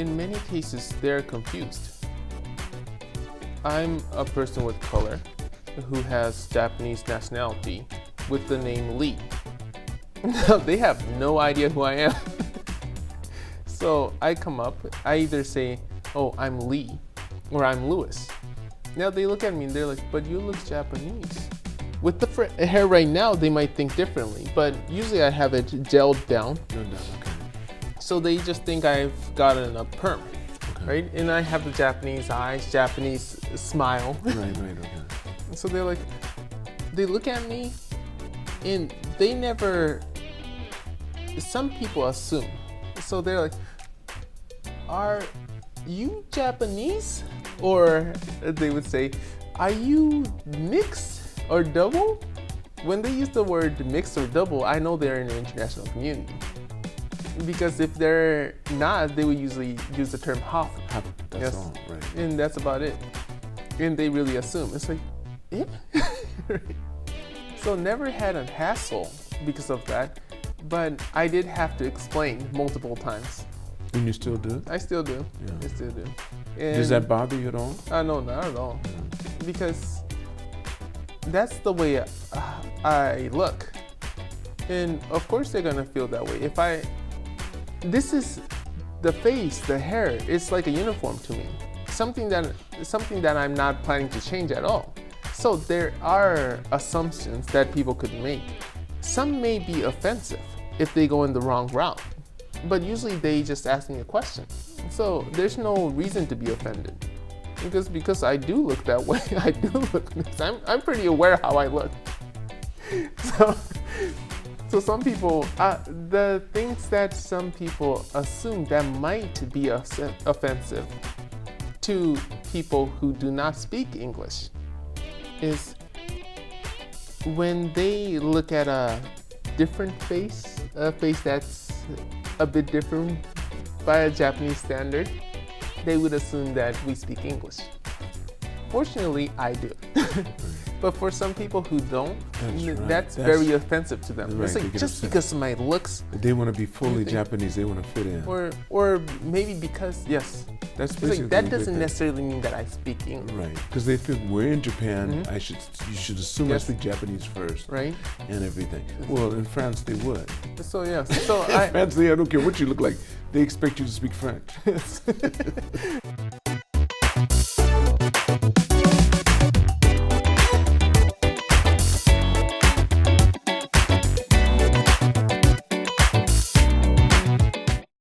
in many cases, they're confused. I'm a person with color who has Japanese nationality with the name Lee. Now, they have no idea who I am. So I come up, I either say, oh, I'm Lee, or I'm Louis. Now they look at me and they're like, but you look Japanese. With the hair right now, they might think differently, but usually I have it gelled down. No doubt, okay. So they just think I've gotten a perm, right? And I have the Japanese eyes, Japanese smile. Right, okay. So they're like, they look at me and they never, some people assume. So they're like, are you Japanese? Or they would say, are you mixed or double? When they use the word mixed or double, I know they're in the international community. Because if they're not, they would usually use the term HAFU. That's all, right. And that's about it. And they really assume. It's like, yeah. So never had a hassle because of that, but I did have to explain multiple times. And you still do? I still do. Yeah. I still do. And does that bother you at all? No, not at all. Because that's the way I look. And of course they're gonna feel that way. This is the face, the hair, it's like a uniform to me. Something that I'm not planning to change at all. So there are assumptions that people could make. Some may be offensive if they go in the wrong route, but usually they just ask me a question. So there's no reason to be offended. Because I do look that way, I do look, I'm pretty aware how I look. So some people, the things that some people assume that might be offensive to people who do not speak English is when they look at a different face, a face that's a bit different by a Japanese standard, they would assume that we speak English. Fortunately, I do. But for some people who don't, that's very offensive to them. Right. It's like just because of my looks. They want to be fully Japanese, they want to fit in. Or maybe because, yes. That's basically like, that doesn't necessarily mean that I speak English. Right, because they feel we're in Japan, you should assume I speak Japanese first. Right. And everything. Well, in France they would. So yeah, so in France, I don't care what you look like, they expect you to speak French.